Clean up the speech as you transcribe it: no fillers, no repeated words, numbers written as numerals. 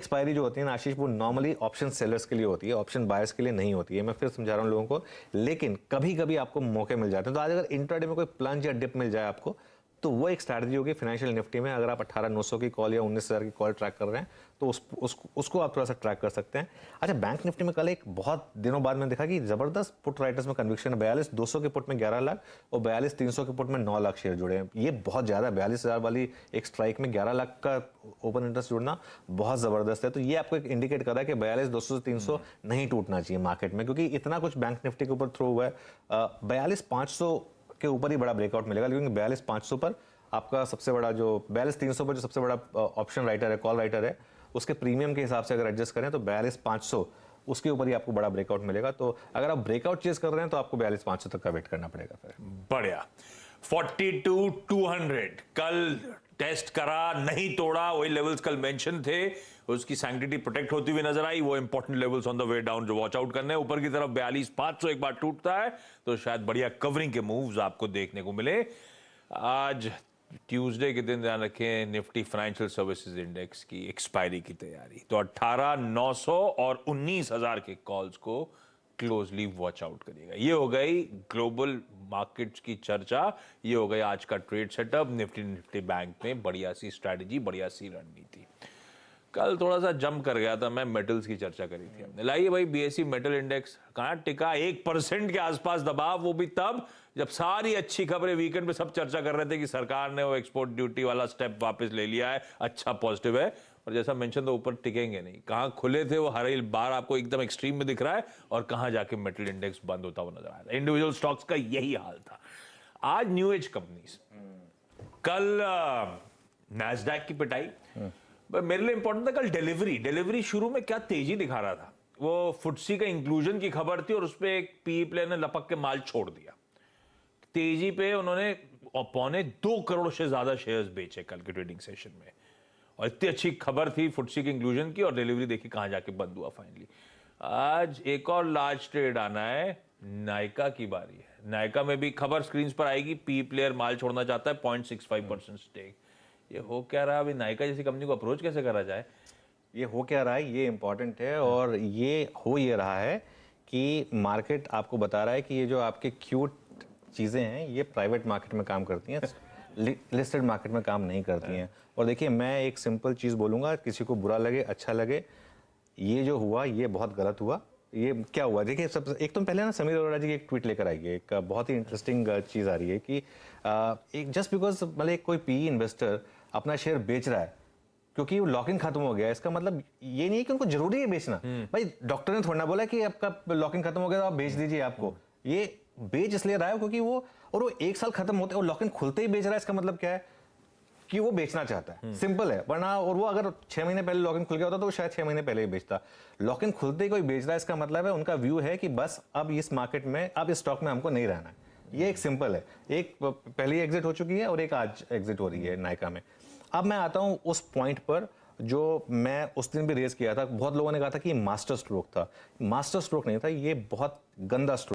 Expiry जो होती है ना आशीष, वो नॉर्मली ऑप्शन सेलर्स के लिए होती है, ऑप्शन बायर्स के लिए नहीं होती है। मैं फिर समझा रहा हूँ लोगों को, लेकिन कभी कभी आपको मौके मिल जाते हैं। तो आज अगर इंट्राडे में कोई प्लंज या डिप मिल जाए आपको, तो वो एक स्ट्रैटेजी होगी फाइनेंशियल निफ्टी में। अगर आप 18,900 की कॉल या 19,000 की कॉल ट्रैक कर रहे हैं तो उसको आप थोड़ा सा ट्रैक कर सकते हैं। अच्छा, बैंक निफ्टी में कल एक बहुत दिनों बाद मैंने देखा कि जबरदस्त पुट राइटर्स में कन्विक्शन है। 42,200 के पुट में 11 लाख और 42,300 के पुट में 9 लाख शेयर जुड़े हैं। ये बहुत ज्यादा, 42,000 वाली एक स्ट्राइक में 11 लाख का ओपन इंटरेस्ट जुड़ना बहुत जबरदस्त है। तो ये आपको एक इंडिकेट कर रहा है कि 42,200 से 300 नहीं टूटना चाहिए मार्केट में, क्योंकि इतना कुछ बैंक निफ्टी के ऊपर थ्रो हुआ है। 42,500 के ऊपर ही बड़ा ब्रेकआउट मिलेगा, क्योंकि 42,500 पर आपका सबसे बड़ा जो 42,300 पर जो सबसे बड़ा ऑप्शन राइटर है, कॉल राइटर है, उसके प्रीमियम के हिसाब से अगर एडजस्ट करें तो 42,500 उसके ऊपर ही आपको बड़ा ब्रेकआउट मिलेगा। तो अगर आप ब्रेकआउट चेज कर रहे हैं तो आपको 42,500 तक का वेट करना पड़ेगा। फिर बढ़िया। 42,200 कल टेस्ट करा, नहीं तोड़ा, वही लेवल्स कल मेंशन थे, उसकी सैंक्टिटी प्रोटेक्ट होती हुई नजर आई। वो important levels on the way down जो वॉच आउट करने हैं। ऊपर की तरफ 42,500 एक बार टूटता है तो शायद बढ़िया कवरिंग के मूव्स आपको देखने को मिले। आज ट्यूसडे के दिन ध्यान रखें, निफ्टी फाइनेंशियल सर्विसेज इंडेक्स की एक्सपायरी की तैयारी, तो 18,900 और 19,000 के कॉल्स को क्लोजली वॉच आउट करिएगा। ये हो गई ग्लोबल मार्केट्स की चर्चा, ये हो गई आज का ट्रेड सेटअप। निफ्टी बैंक में बढ़िया सी स्ट्रैटेजी, बढ़िया सी रणनीति। कल थोड़ा सा जंप कर गया था, मैं मेटल्स की चर्चा करी थी हमने। लाइए भाई, बीएसई मेटल इंडेक्स कहाँ टिका, 1% के आसपास दबाव, वो भी तब जब सारी अच्छी खबरें वीकेंड पे सब चर्चा कर रहे थे कि सरकार ने वो एक्सपोर्ट ड्यूटी वाला स्टेप वापस ले लिया है, अच्छा पॉजिटिव है। और जैसा मेंशन तो ऊपर टिकेंगे नहीं, कहाँ खुले थे वो हर एक बार आपको एकदम एक्सट्रीम में दिख रहा है, और कहाँ जाके मेटल इंडेक्स बंद होता हुआ नजर आ रहा है। इंडिविजुअल स्टॉक्स का यही हाल था। आज न्यू एज कंपनीज, कल नैस्डैक की पिटाई, मेरे लिए इंपॉर्टेंट था कल डिलीवरी शुरू में क्या तेजी दिखा रहा था। वो फुटसी का इंक्लूजन की खबर थी और उस पर एक पी प्लेयर ने लपक के माल छोड़ दिया। तेजी पे उन्होंने 2.25 करोड़ से ज्यादा शेयर्स बेचे कल के ट्रेडिंग सेशन में, और इतनी अच्छी खबर थी फुटसी के इंक्लूजन की, और डिलीवरी देखी कहां जाके बंद हुआ फाइनली। आज एक और लार्ज ट्रेड आना है, नायका की बारी है। नायका में भी खबर स्क्रीन पर आएगी, पी प्लेयर माल छोड़ना चाहता है, 0.65% स्टेक। ये हो क्या रहा है अभी, नायका जैसी कंपनी को अप्रोच कैसे करा जाए, ये हो क्या रहा है, ये इंपॉर्टेंट है। और ये हो ये रहा है कि मार्केट आपको बता रहा है कि ये जो आपके क्यूट चीज़ें हैं ये प्राइवेट मार्केट में काम करती हैं, लिस्टेड मार्केट में काम नहीं करती हैं। और देखिए, मैं एक सिंपल चीज़ बोलूँगा, किसी को बुरा लगे अच्छा लगे, ये जो हुआ ये बहुत गलत हुआ। ये क्या हुआ, देखिए, सब एक तो पहले ना समीर अरोड़ा जी की एक ट्वीट लेकर आई है, एक बहुत ही इंटरेस्टिंग चीज़ आ रही है कि एक जस्ट बिकॉज मतलब कोई पीई इन्वेस्टर अपना शेयर बेच रहा है क्योंकि वो लॉक इन खत्म हो गया, इसका मतलब ये नहीं है कि उनको जरूरी है बेचना। भाई डॉक्टर ने थोड़ा ना बोला कि आपका लॉक इन खत्म हो गया तो आप बेच दीजिए। आपको ये बेच इसलिए रहा है क्योंकि वो 1 साल खत्म होते और लॉक इन खुलते ही बेच रहा है, इसका मतलब क्या है कि वो बेचना चाहता है। सिंपल है। वरना और वो अगर 6 महीने पहले लॉक इन खुल गया होता तो वो शायद 6 महीने पहले ही बेचता। लॉक इन खुलते ही कोई बेच रहा है, इसका मतलब है उनका व्यू है कि बस अब इस मार्केट में, अब इस स्टॉक में हमको नहीं रहना है। ये एक सिंपल है। एक पहली एग्जिट हो चुकी है और एक आज एग्जिट हो रही है नायका में। अब मैं आता हूं उस पॉइंट पर जो मैं उस दिन भी रेज किया था। बहुत लोगों ने कहा था कि मास्टर स्ट्रोक था। मास्टर स्ट्रोक नहीं था, ये बहुत गंदा स्ट्रोक